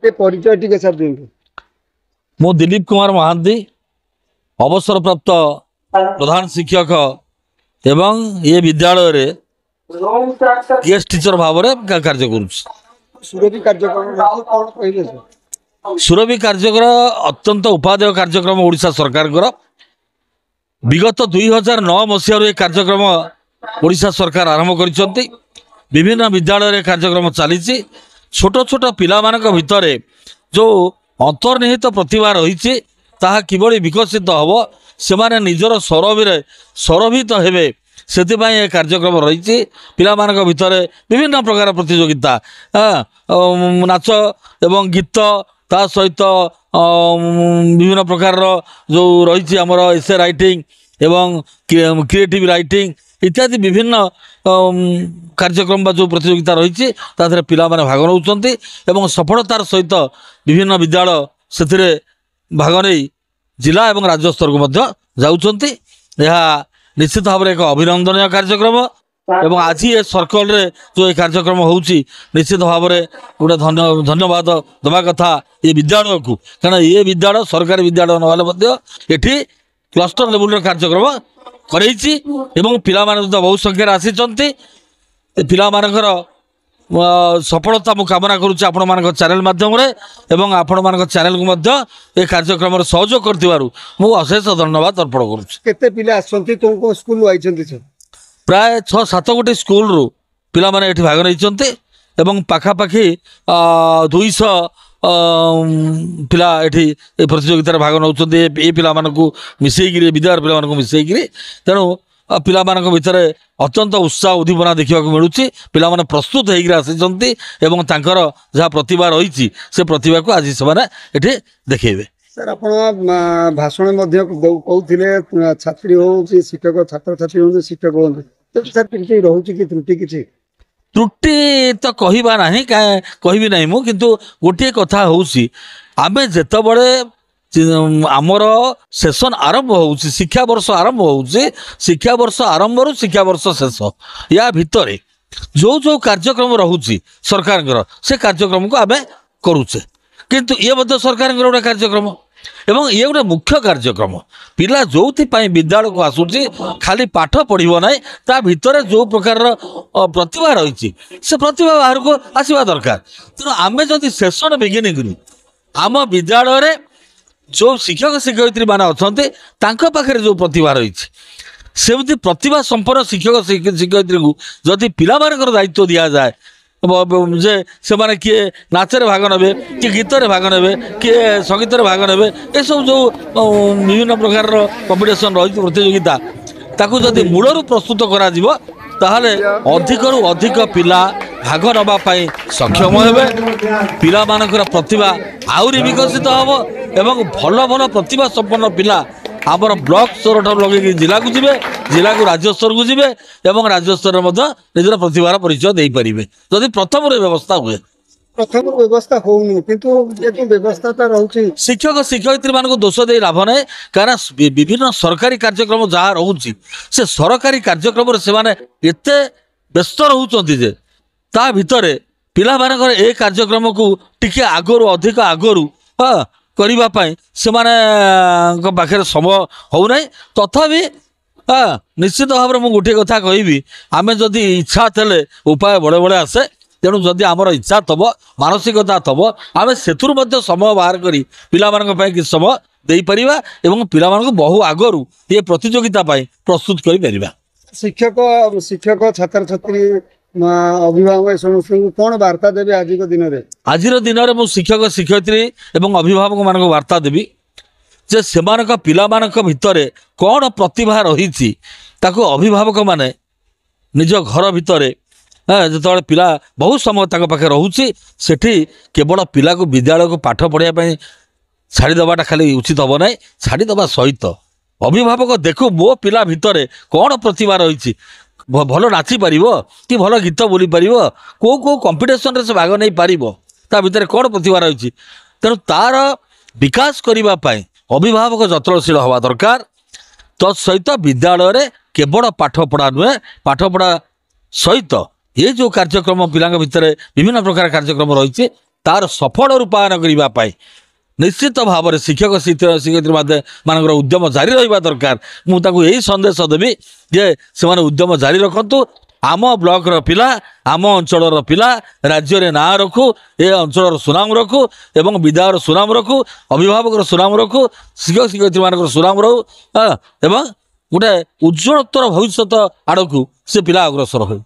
ये परिचय टिके सर दिंतु। मु दिलीप कुमार महांती अवसरप्राप्त प्रधान शिक्षक एवं ये विद्यालय रे गेस्ट टीचर भाव में कार्य करुच्छ। सुरभि कार्यक्रम कौन कहले सर? सुरभि कार्यक्रम अत्यंत उपादेय कार्यक्रम ओडिशा सरकार विगत 2009 मसीह ये कार्यक्रम ओडिशा सरकार आरंभ कर विभिन्न विद्यालय कार्यक्रम चली छोट छोट पिला भितर जो अंतर्निहित प्रतिभा रही ताहा किभली विकसित हम से निजर सरभित हेबे से कार्यक्रम रही पिला भितर विभिन्न प्रकार प्रतियोगिता नाच एवं गीत ता सहित विभिन्न प्रकार जो रही आमर एसे राइटिंग एवं क्रिएटिव राइटिंग इत्यादि विभिन्न कार्यक्रम जो प्रतियोगिता रही पिला माने भाग नौचंती एवं सफलतार सहित विभिन्न विद्यालय से भाग नहीं जिला एवं राज्य स्तर को जाउचंती। यह निश्चित भाव में एक अभिनंदनीय कार्यक्रम एवं आज ये सर्कल रे जो ये कार्यक्रम होउची निश्चित भाव में गोटे धन्यवाद दवा कथा ये विद्यालय को कारण ये विद्यालय सरकारी विद्यालय ना ये क्लस्टर लेवल कार्यक्रम करैछि एवं पिला माने बहुत संख्यार आसी पिला मानकर सफलता मु कामना करुच्ची आपण मान चैनल माध्यम एवं आपण मान चैनल को मध्य ए कार्यक्रम सहयोग करथिबारु मु अशेष धन्यवाद अर्पण करुच्ची। केते पिला आछंती को स्कूल आइछंती सर? प्राय 6-7 गोटे स्कूल रु पिला माने एठी भाग रहिचंती एवं पाखा पाखी 200 पिला एठी ए प्रतियोगिता भाग नौचंती ए पिला मानकु मिसेइगिरी विद्यालय पिला मानकु मिसेइगिरी तेणु पिला मानक भितर अत्यंत उत्साह उद्दीपना देखा मिलूँ पिला माने प्रस्तुत होकर आसी एवं तांकर जहाँ प्रतिभा रही से प्रतिभा को आज से देखेबे। सर आप भाषण कहते छात्री हो शिक्षक छात्र छात्री हो शिक्षक हो सर कि रोचे कि त्रुटि किसी त्रुटि तो कहवा ना कहबी ना मु किंतु गोटे कथा हूँ आमे जेतबळे आमर सेशन आरंभ हो शिक्षा वर्ष आरंभ हो शिक्षा वर्ष आरंभ रु शिक्षा वर्ष शेष या भितर जो जो कार्यक्रम रोचे सरकार से कार्यक्रम को आम करुचे किंतु ये सरकार गोटे कार्यक्रम एवं ये गोटे मुख्य कार्यक्रम पिला जो विद्यालय को आसूची खाली पाठ पढ़ो ना ता भितर जो प्रकार प्रतिभा रही से प्रतिभा बाहर को आसवा दरकार तेणु आम जदि सेशन बिगिनिंग आम विद्यालय जो शिक्षक शिक्षयित्री मान अच्छा पाखे जो प्रतिभा रही सेमती प्रतिभा संपन्न शिक्षक शिक्षयित्री को जदि पिला दायित्व दि जाए जे से माने किए नाचरे भाग ने कि गीत भाग ने किए संगीत भाग ने ये सब जो विभिन्न प्रकार कॉम्पिटिशन रही प्रतियोगिता ताकू जदि मूलरू प्रस्तुत करा जीवो ताहले अधिकरू अधिक पिला भाग नवाई सक्षम हेबे पिला मानकर प्रतिभा आउरी विकसित हम एवं भल भल प्रतिभा संपन्न पिला आमर ब्लॉक स्तर ठार लगे जिला को जीवे जिला को राज्य स्तर को जीवे एवं राज्य स्तर में निजर प्रतिभार परिचय दे पारे जदि प्रथम व्यवस्था हुए प्रथम व्यवस्था होउनी किंतु ये व्यवस्था रही शिक्षक शिक्षयित्री मान दोष दे लाभ ना कारण विभिन्न सरकारी कार्यक्रम जहाँ रोचे से सरकारी कार्यक्रम से एते व्यस्त रोचे जे ता भितर पिला मानकर ए कार्यक्रम को टिके आगरू अधिक आगरू करने से पाखे समय होना तथापि निश्चित भाव में मुझे गोटे कथा कहबी आम जदि इच्छा थे उपाय बड़े बड़े आसे तेणु जदि आमर इच्छा थब मानसिकता थब आम से समय बाहर करी पिला कि समय दे पारिबा एवं पिला बहु आगरू ये प्रतियोगिता प्रस्तुत करि परिबा। शिक्षक शिक्षक छात्र छात्री अभिभावक समस्त कौन वार्ता देवे आज दिन में मु शिक्षक शिक्षयित्री एवं अभिभावक मान वार्ता देवी जे से पिला भितर कौन प्रतिभा रही अभिभावक माने निज घर भितर जो पिला बहुत समय पाखे रोचे सेठी केवल पिला को विद्यालय को पाठ पढ़ाई छाड़ीदवाटा खाली उचित हम ना छाड़ीदवा सहित अभिभावक देखो मो पिला भितर कौन प्रतिभा रही भल नाची पार कि भल गीत बोली पार को कंपिटिशन से भाग नहीं पार ता भितर कौन प्रतिभा रही तेणु तार विकास करने अभिभावक जत्नशील हवा दरकार तत्सहित विद्यालय रे केवल पाठ पढ़ा नुहे पाठ पढ़ा सहित ये जो कार्यक्रम पिला भितर विभिन्न प्रकार कार्यक्रम रही तार सफल रूपायन करने निश्चित भाव में शिक्षक शिक्षयित्री मानकर उद्यम जारी रहा दरकार। मुझे यही संदेश देवी जे से उद्यम जारी रखु। आम ब्लॉक पिला आम अंचल पिला राज्य में ना रखु, ए अंचल सुनाम रखु एवं विद्यालय सुनाम रखु, अभिभावक सुनाम रखु, शिक्षक शिक्षयित्री मान सुनाम रहू एवं गोटे उज्ज्वलतर भविष्य आड़ को से पिला अग्रसर हो।